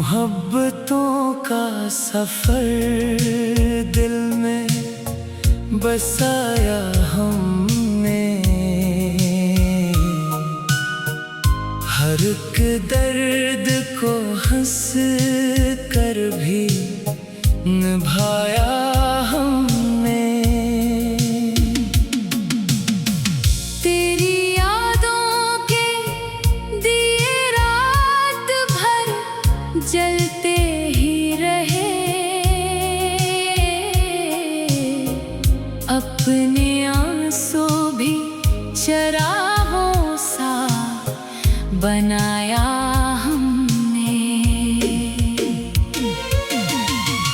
मोहब्बतों का सफर दिल में बसाया हमने। हर एक दर्द को हंस कर भी निभाया हमने। तेरी यादों के दिए रात भर जलते ही रहे। अपने आंसू भी चरागों सा बनाया हमने।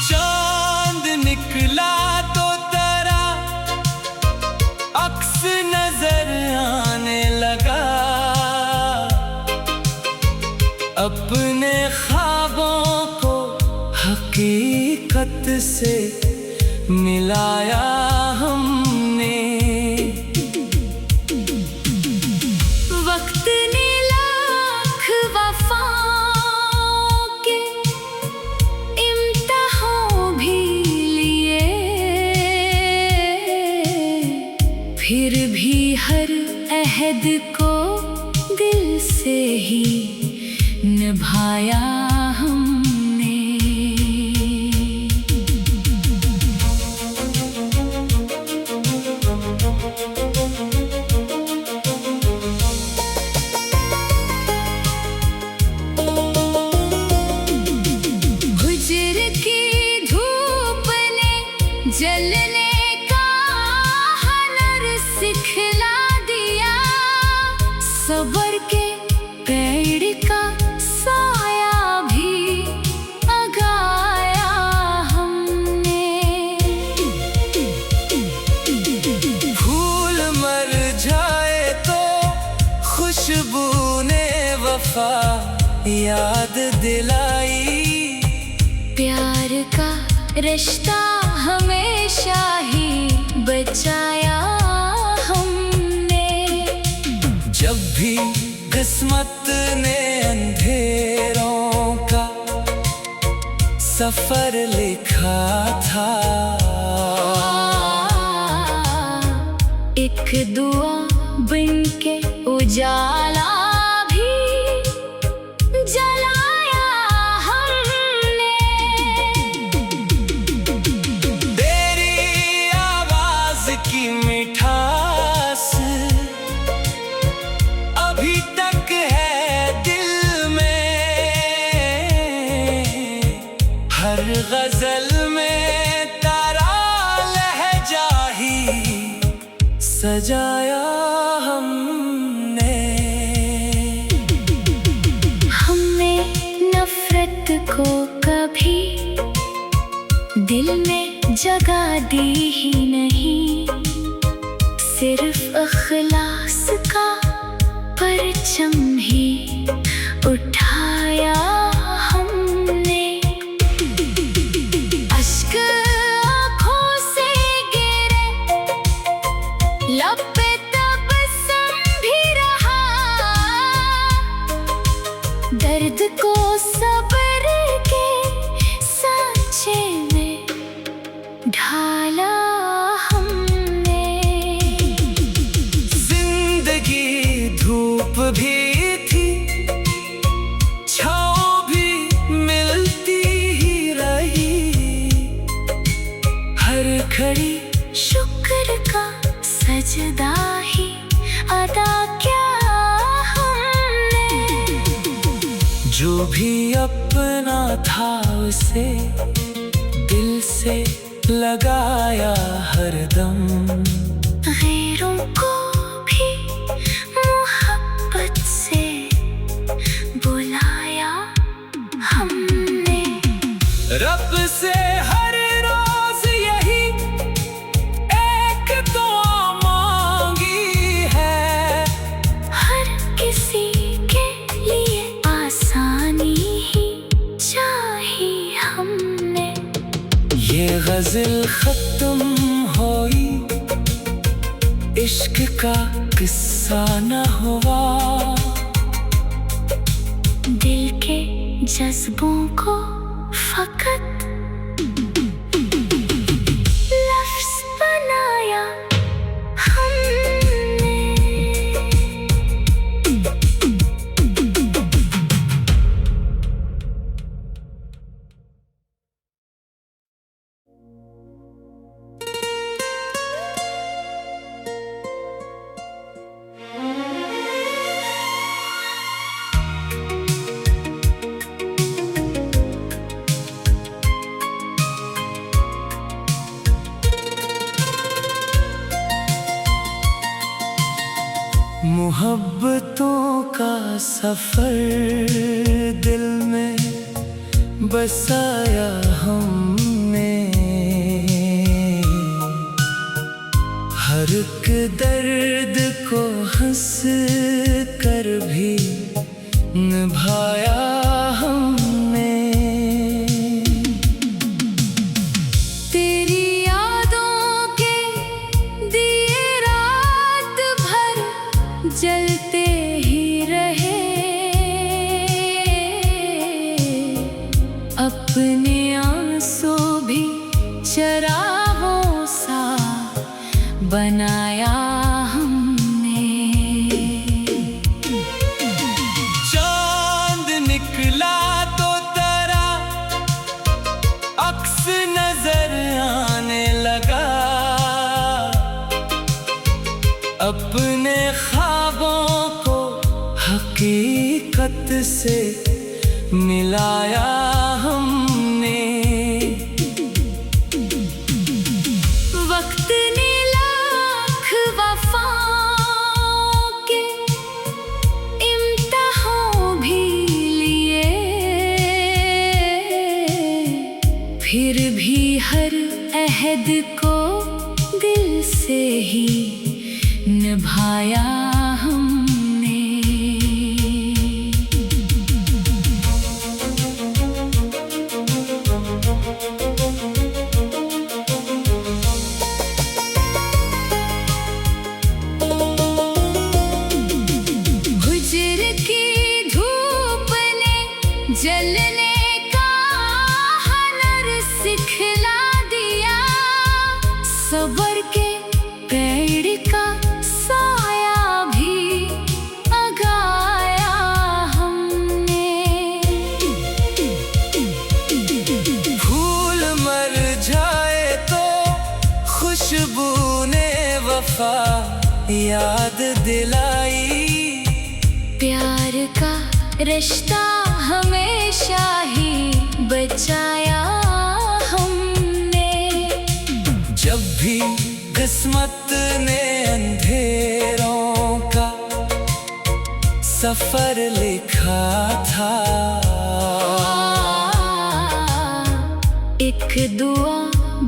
चांद निकला तो तारा अक्स नजर आने लगा। अपने ख्वाबों को हकीकत से मिलाया हमने। वक्त ने लाख वफाओं के इम्तिहान भी लिए। फिर भी हर अहद को दिल से ही निभाया हमने। हुज्र की धूप ने जलने का हुनर सिखला दिया। सब्र के पेड़ का साया भी उगाया हमने। फूल मर जाए तो खुशबू ने वफा याद दिलाई। प्यार का रिश्ता हमेशा ही बचाया हमने। जब भी किस्मत ने अंधेरों का सफर लिखा था। एक दुआ बन के उजाला भी जलाया हमने। तेरी आवाज की मिठास अभी तक है दिल में। हर गजल में तारा लहजा ही सजाया हमने। हमने नफरत को कभी दिल में जगह दी ही नहीं। सिर्फ अखलास का परचम ही उठाया हमने। अश्क आँखों से गिरे, लब पे तबस्सुम भी रहा। दर्द को सब्र के सांचे में ढाला हमने। जिंदगी धूप भी थी, छाँव भी मिलती ही रही। हर घड़ी शुक्र का सजदा ही अदा किया हमने। जो भी अपना था उसे दिल से लगाया हरदम। गैरों को भी मोहब्बत से बुलाया हमने। रब से हर रोज यही एक दुआ मांगी है। हर किसी के लिए आसानी ही चाही हमने। ये गजल खत्म हुई, इश्क का किस्सा न हुआ। दिल के जज्बों को फकत लफ्ज़ बनाया हमने। मोहब्बतों का सफर दिल में बसाया हमने। हर एक दर्द को हंस कर भी निभाया हमने। तेरी यादों के दिए रात भर जलते ही रहे। अपने आंसू भी चरागों सा बनाया हमने। चांद निकला तो तारा अक्स नजर आने लगा। अपने ख्वाबों को हकीकत से मिलाया हमने। वक्त ने लाख वफाओं के इम्तिहान भी लिए। फिर भी हर अहद को दिल से ही निभाया हमने। हुज्र की धूप ने जलने का हुनर सिखला दिया। सब्र के पेड़ का साया भी उगाया हमने। फूल मर जाए तो खुशबू ने वफा याद दिलाई। प्यार का रिश्ता हमेशा ही बचाया हमने। जब भी किस्मत ने अंधेरों का सफर लिखा था। एक दुआ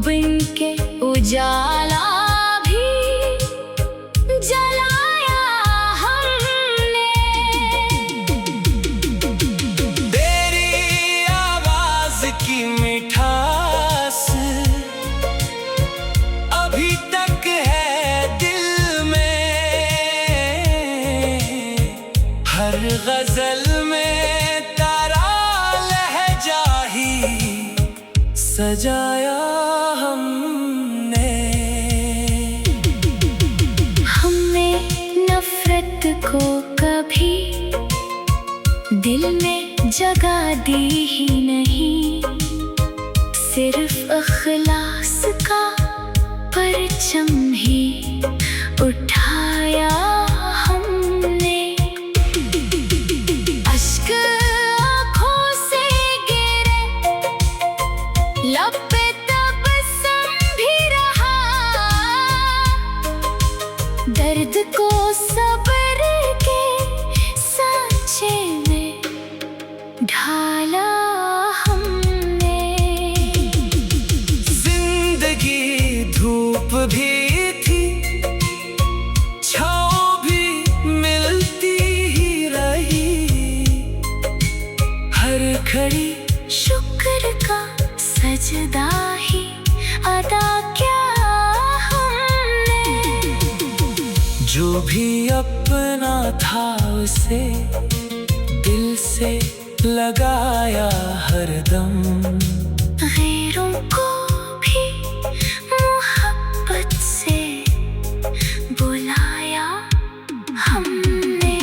बन के उजाला भी जलाया हमने। तेरी आवाज की मिठास अभी तक है दिल में। हर गजल में तारा लहजा ही सजाया हमने। हमने नफरत को कभी दिल में जगह दी ही नहीं। सिर्फ अखलास का परचम ही उठाया हमने। अश्क आँखों से गिरे, लब पे तबस्सुम भी रहा। दर्द को सब्र के सांचे में ढाला हमने। जिंदगी धूप भी थी, छाँव भी मिलती ही रही। हर घड़ी शुक्र का सजदा ही अदा किया हमने। जो भी अपना था उसे दिल से लगाया हरदम। गैरों को भी मोहब्बत से बुलाया हमने।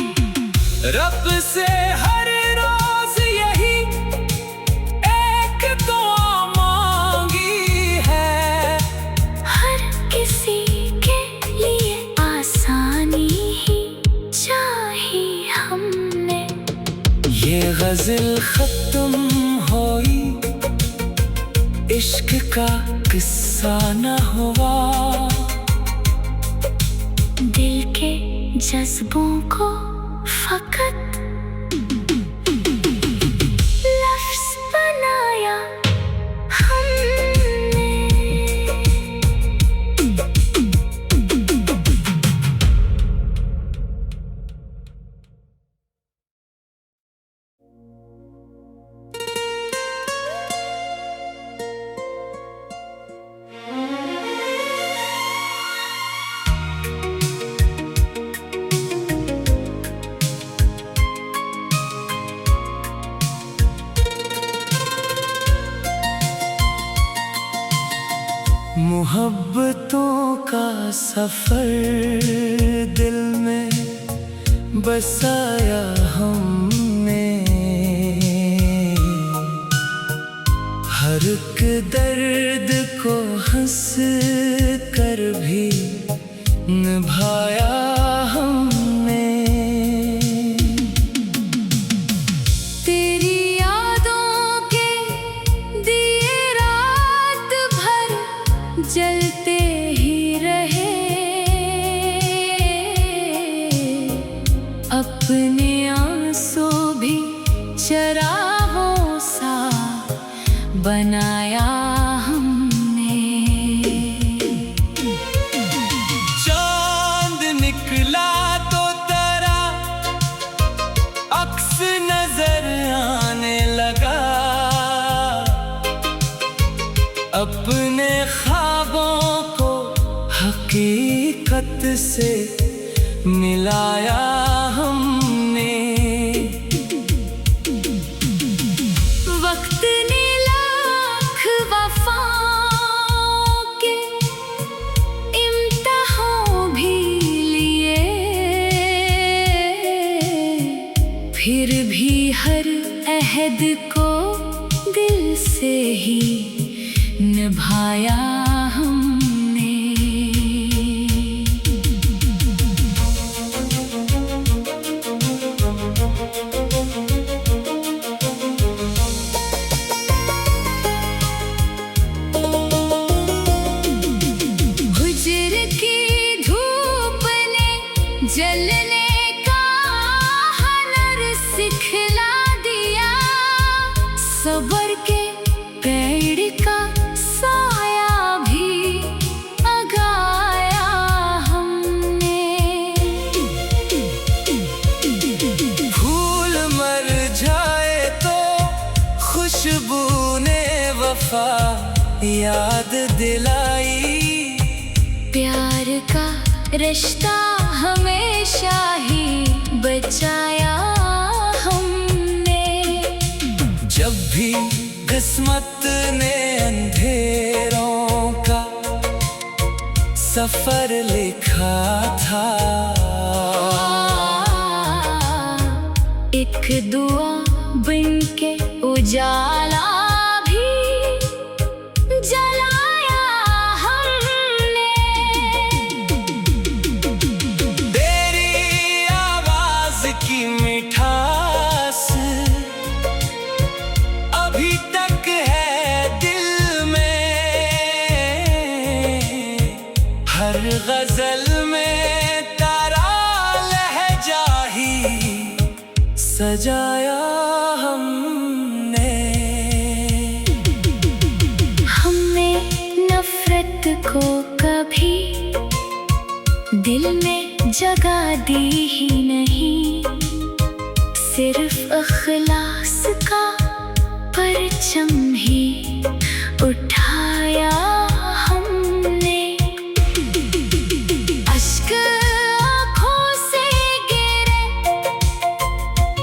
रब से हर रोज यही एक दुआ मांगी है, हर किसी के लिए आसानी ही चाही हमने। ये गज़ल खत्म हुई, इश्क का किस्सा न हुआ। दिल के जज्बों को फकत लफ्ज़ बनाया हमने। मोहब्बतों का सफर दिल में बसाया हमने। हर एक दर्द को हंस कर भी निभाया हमने। तेरी यादों के दिए रात भर जलते ही रहे। अपने आंसू भी चरागों सा बनाया हमने। चांद निकला तो तेरा अक्स नजर आने लगा। अपने ख्वाबों को हकीकत से मिलाया हमने। वक्त ने लाख वफाओं के इम्तिहान भी लिए, फिर भी हर अहद को दिल से ही निभाया हमने। हुजर की धूप ने जलने का हुनर सिखला दिया। सब्र के पेड़ का साया भी उगाया हमने। फूल मर जाए तो खुशबू ने वफा याद दिलाई। प्यार का रिश्ता हमेशा ही बचाया हमने। जब भी किस्मत ने अंधेरों का सफर लिखा था, एक दुआ बन के उजाला भी जलाया हमने। तेरी आवाज की मिठास अभी तक है दिल में। हर गजल में तारा लहजा ही सजाया हमने। हमने नफरत को कभी दिल में जगह दी ही नहीं। सिर्फ अखलास का परचम ही उठाया हमने। अश्क आँखों से गिरे,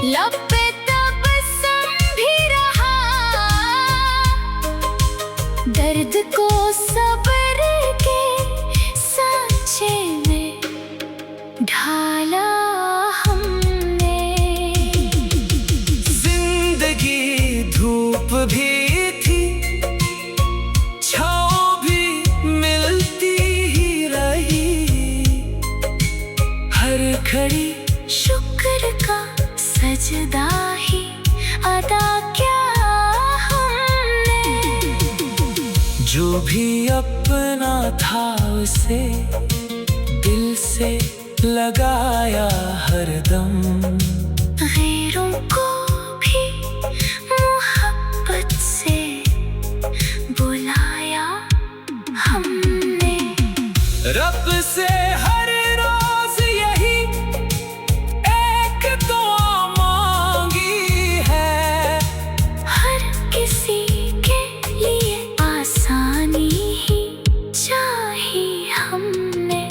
लब पे तबस्सुम ढाला हमने। जिंदगी धूप भी थी, छाँव भी मिलती ही रही। हर घड़ी शुक्र का सजदा ही अदा किया हमने। जो भी अपना था उसे दिल से लगाया हरदम। गैरों को भी मोहब्बत से बुलाया हमने। रब से हर रोज यही एक दुआ मांगी है। हर किसी के लिए आसानी ही चाही हमने।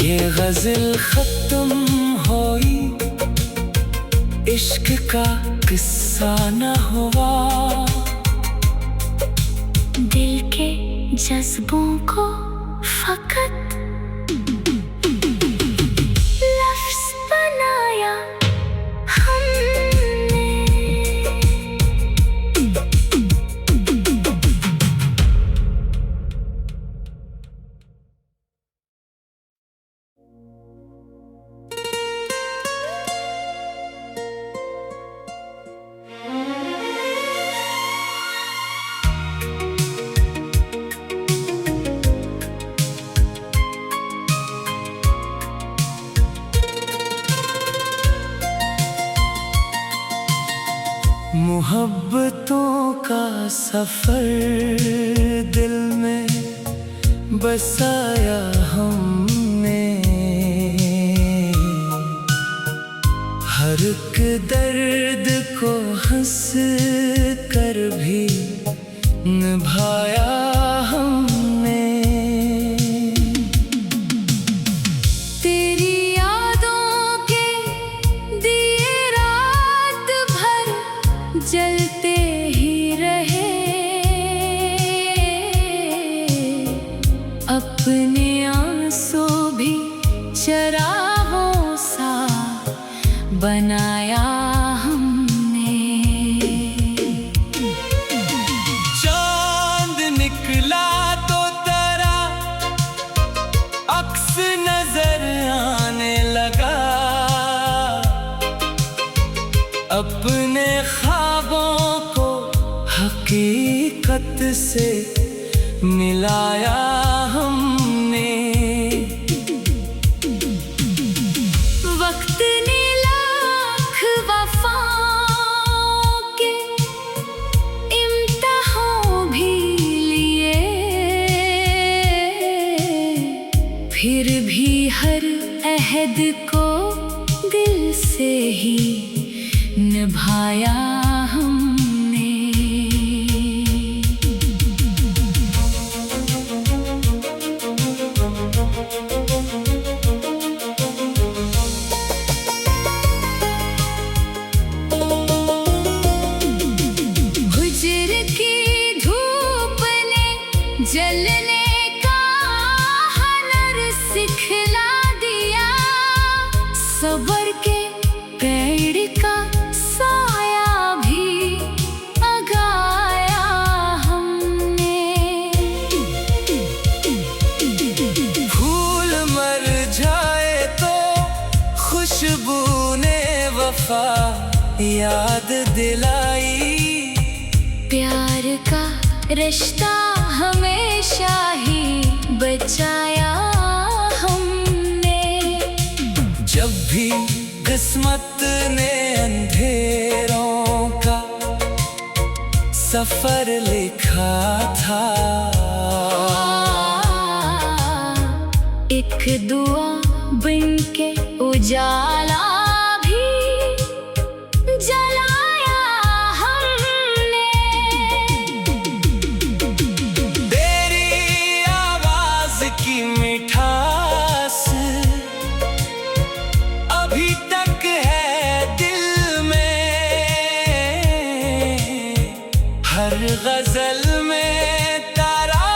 ये गजल खत्म हुई, इश्क का किस्सा न हुआ। दिल के जज्बों को फकत लफ्ज़ बनाया हमने। मोहब्बतों का सफर दिल में बसाया हमने। हर एक दर्द को हंस कर भी निभाया हमने। तेरी यादों के दिए रात भर जलते ही रहे। अपने आंसू भी चरागों सा बनाया हमने। चांद निकला तो तेरा अक्स नजर आने लगा। अपने ख्वाबों को हकीकत से मिलाया हमने। वक्त ने लाख वफाओं के इम्तिहान भी लिए। फिर भी हर अहद को दिल से ही निभाया हमने। हुज्र की धूप ने जलने का हुनर सिखला दिया। सब्र के पेड़ का साया भी उगाया हमने। फूल मर जाए तो खुशबू ने वफा याद दिलाई। प्यार का रिश्ता हमेशा ही बचाया हमने। जब भी किस्मत ने अंधेरों का सफर लिखा था। एक दुआ बन के उजाला भी जलाया हमने। तेरी आवाज की मिठास अभी तक है दिल में। हर गजल में तारा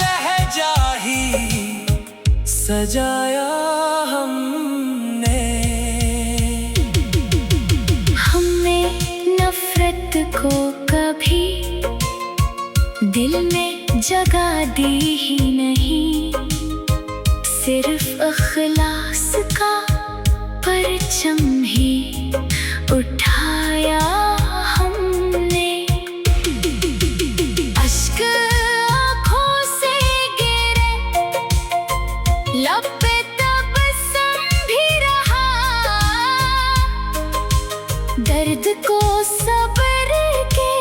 लहजा ही सजाया हम जगह दी ही नहीं, सिर्फ अखलास का परचम ही उठाया हमने। अश्क आँखों से गिरे, लब पे तबस्सुम भी रहा, दर्द को सब्र के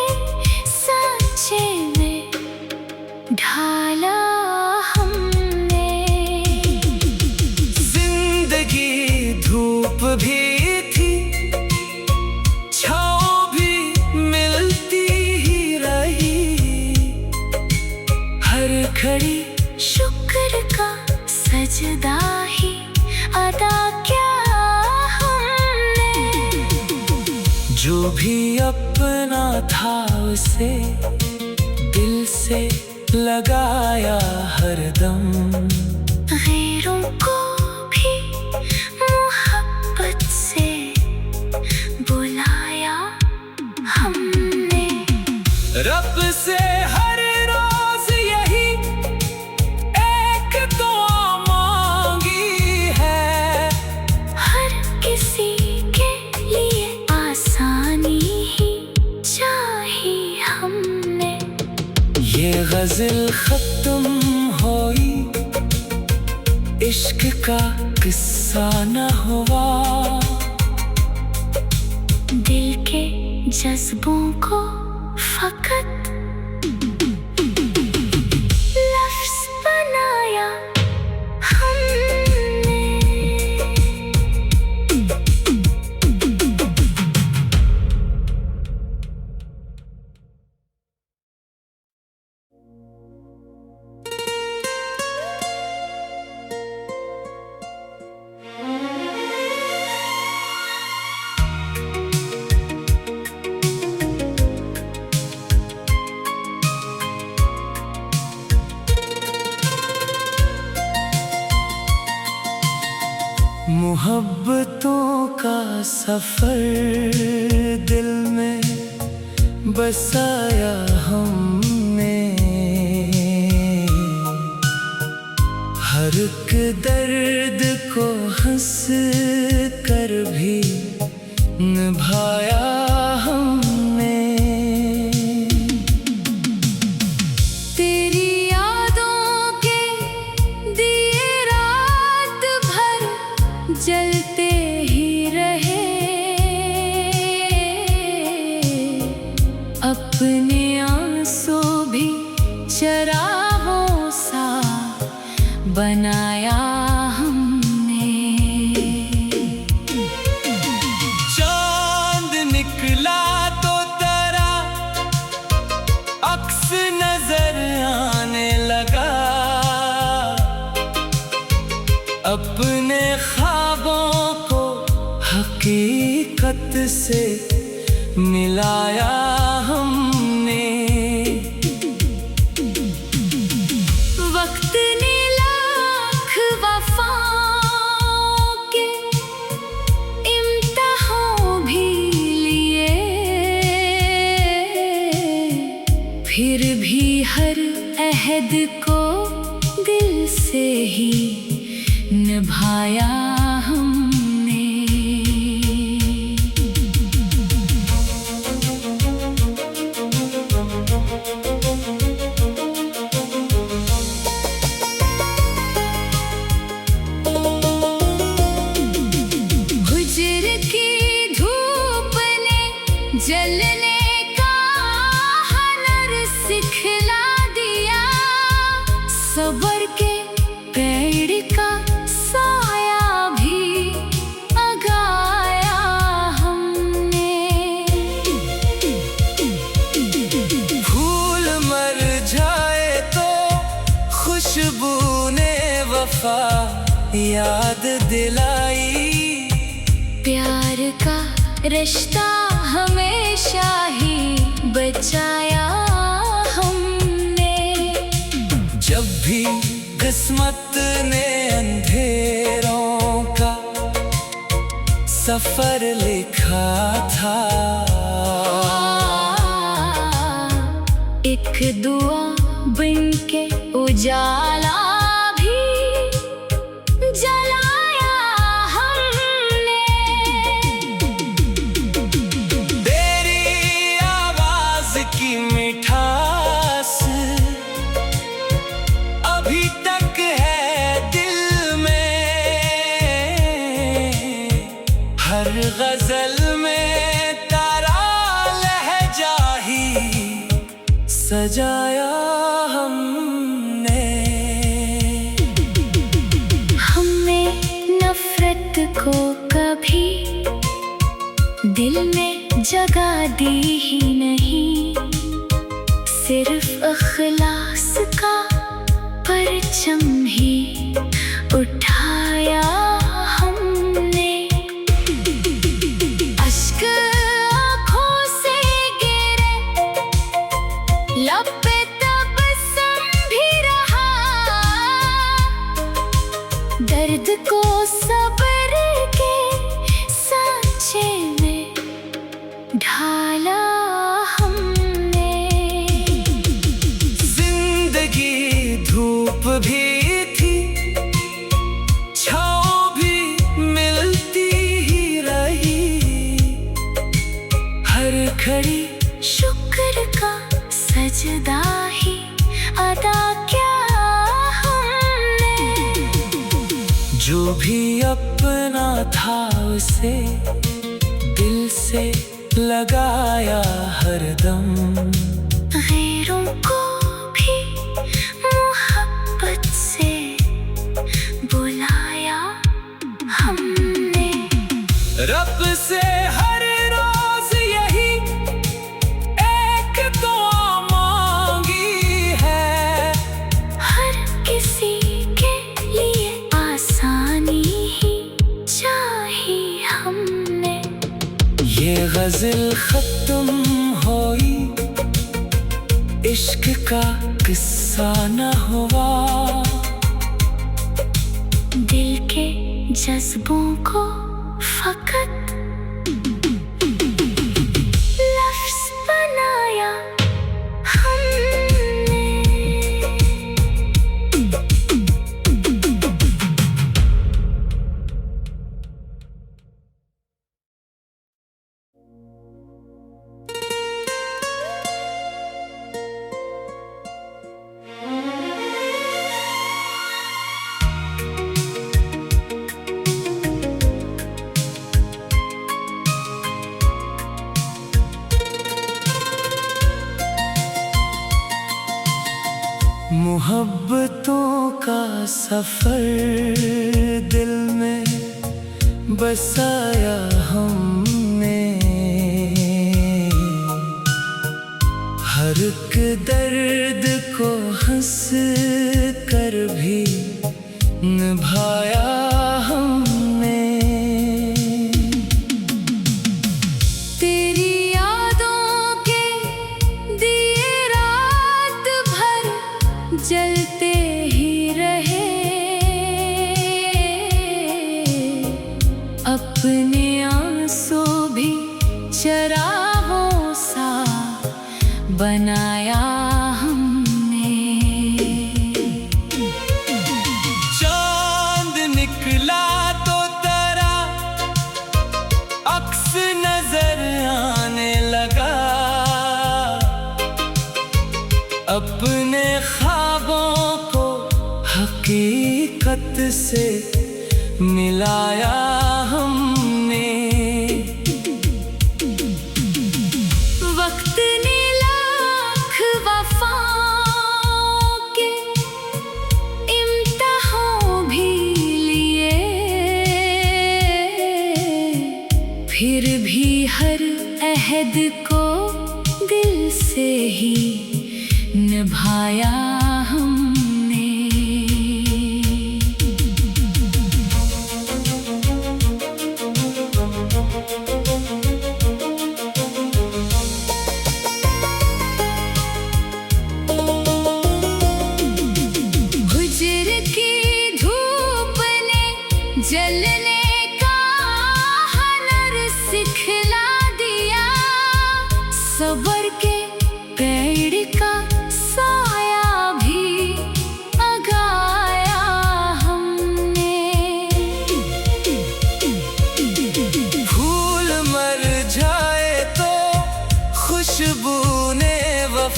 सांचे में ढाला हमने। जिंदगी धूप भी थी, छाँव भी मिलती ही रही, हर घड़ी शुक्र का सजदा ही अदा किया हमने। जो भी अपना था उसे दिल से लगाया हरदम, गैरों को भी मोहब्बत से बुलाया हमने। रब से हर रोज यही एक दुआ मांगी है, हर किसी के लिए आसानी ही चाही हमने। ये गजल खत्म हुई, इश्क का किस्सा न हुआ, दिल के जज्बों को फकत लफ्ज़ बनाया हमने। मोहब्बतों का सफर दिल में बसाया हमने, हर एक दर्द को हंस कर भी निभाया हमने। तेरी यादों के दिए रात भर जलते ही रहे, अपने आंसू भी चरागों सा बनाया हमने। चांद निकला तो तेरा अक्स नजर आने लगा, अपने ख्वाबों को हकीकत से मिलाया हमने। वक्त ने लाख वफाओं के इम्तिहान भी लिए, फिर भी हर अहद को दिल से ही निभाया हमने। हुज्र की धूप ने जलने का हुनर सिखला दिया, सब्र के पेड़ का साया भी उगाया हमने। फूल मर जाए तो खुशबू ने वफा याद दिलाई, प्यार का रिश्ता हमेशा ही बचाया हमने। जब भी किस्मत ने अंधेरों का सफर लिखा था, एक दुआ बन के उजाला भी जलाया हमने। तेरी आवाज की मिठास अभी तक है दिल में, हर गजल में तारा लहजा ही सजाया हमने। हमने नफरत को कभी दिल में जगह दी ही नहीं, सिर्फ अखलास का परचम ही उठाया हमने। अश्क आँखों से गिरे, लब पे तबस्सुम भी रहा, दर्द को सब्र के सांचे में ढाला हमने। जिंदगी धूप भी थी, छाँव भी मिलती ही रही, हर घड़ी शुक्र का सजदा ही अदा किया हमने। जो भी अपना था उसे दिल से लगाया हरदम, गैरों को भी मोहब्बत से बुलाया हमने। रब से हर रोज यही एक दुआ मांगी है, हर किसी के लिए आसानी ही चाही हमने। ये गजल खत्म हुई, इश्क का किस्सा न हुआ, दिल के जज्बों को फकत लफ्ज़ बनाया हमने। मोहब्बतों का सफर दिल में बसाया हमने, हर एक दर्द को हंस कर भी निभाया हमने। तेरी यादों के दिए रात भर जलते ही रहे, अपने आंसू भी चरागों सा बनाया हमने। चांद निकला तो तेरा अक्स नजर आने लगा, अपने ख्वाबों को हकीकत से मिलाया हमने। वक्त ने लाख वफाओं के इम्तिहान भी लिए, फिर भी हर अहद को दिल से ही निभाया हमने। हुज्र की धूप ने जलने का हुनर सिखला दिया, सब्र के पेड़ का साया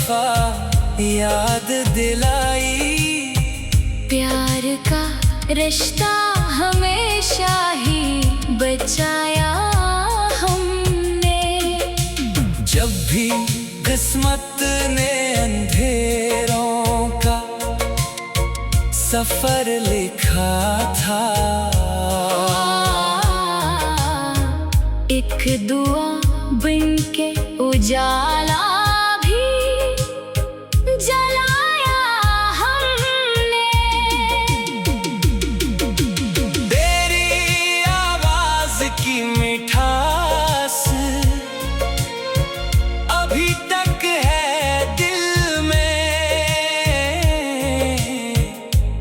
वफा याद दिलाई। प्यार का रिश्ता हमेशा ही बचाया हमने। जब भी किस्मत ने अंधेरों का सफर लिखा था, एक दुआ बनके उजाला भी जलाया हमने। तेरी आवाज की मिठास अभी तक है दिल में।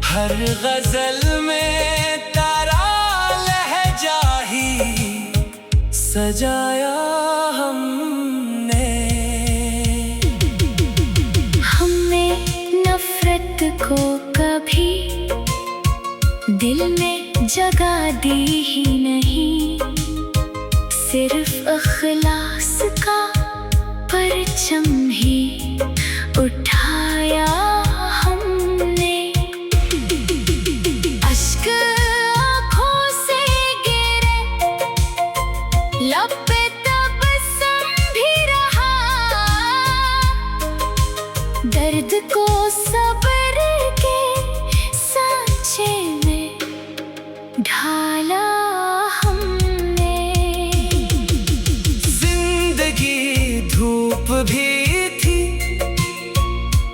हर गजल में तारा लहजा ही सजाया हमने। हमने नफरत को कभी दिल में जगह दी ही नहीं। सिर्फ अखलास का परचम ही उठाया हमने। अश्क आँखों से गिरे, लब पे तबस्सुम भी रहा। दर्द को सब्र के सांचे में ढाला हमने। जिंदगी धूप भी थी,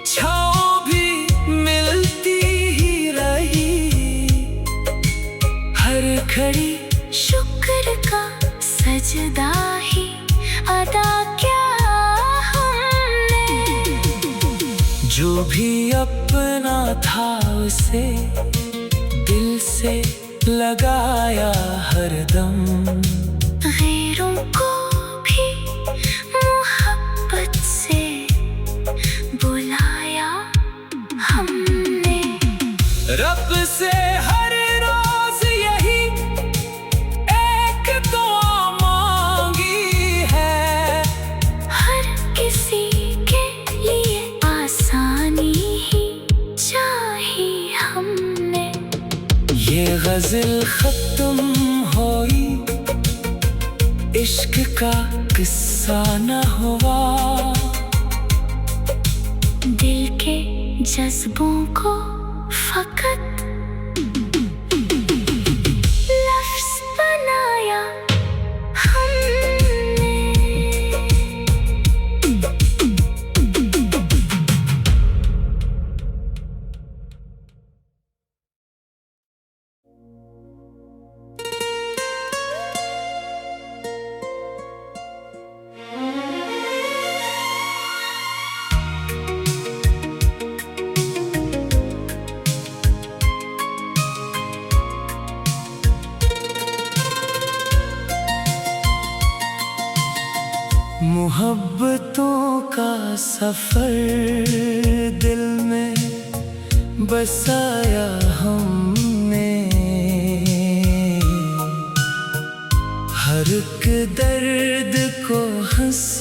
छाँव भी मिलती ही रही। हर घड़ी शुक्र का सजदा ही अदा किया हमने। जो भी अपना था उसे दिल से लगाया हरदम। गैरों को भी मोहब्बत से बुलाया हमने। रब से हर रोज यही एक दुआ मांगी है। हर किसी के लिए आसानी ही चाही हमने। ये गजल खत्म हुई, इश्क का किस्सा न हुआ। दिल के जज्बों को फकत लफ्ज़ बनाया हमने। मोहब्बतों का सफर दिल में बसाया हमने। हर एक दर्द को हंस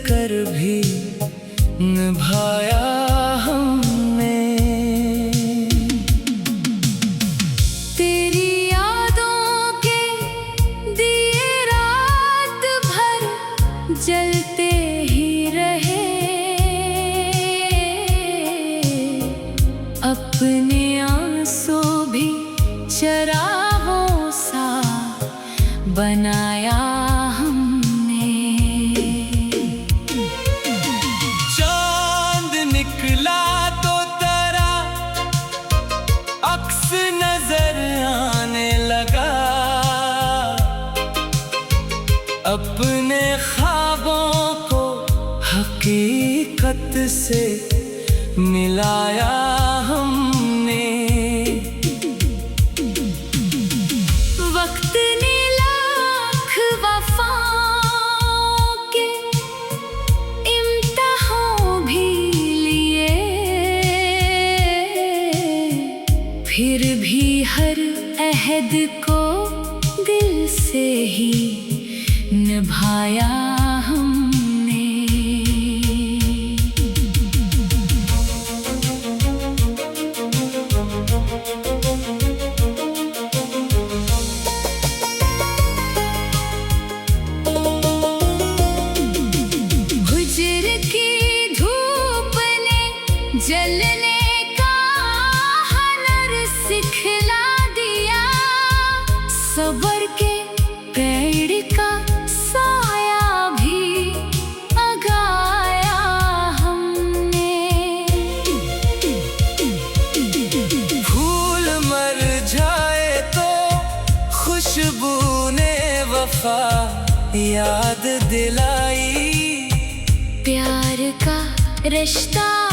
कर भी निभाया हमने। तेरी यादों के दिए रात भर जलते ही रहे। अपने आंसू भी चरागों सा बनाया हमने। चांद निकला तो तेरा अक्स नजर आने लगा। अपने ख्वाबों को हकीकत से मिलाया हमने। वक्त ने लाख वफाओं के इम्तिहान भी लिए। फिर भी हर अहद को दिल से ही निभाया हमने। याद दिलाई। प्यार का रिश्ता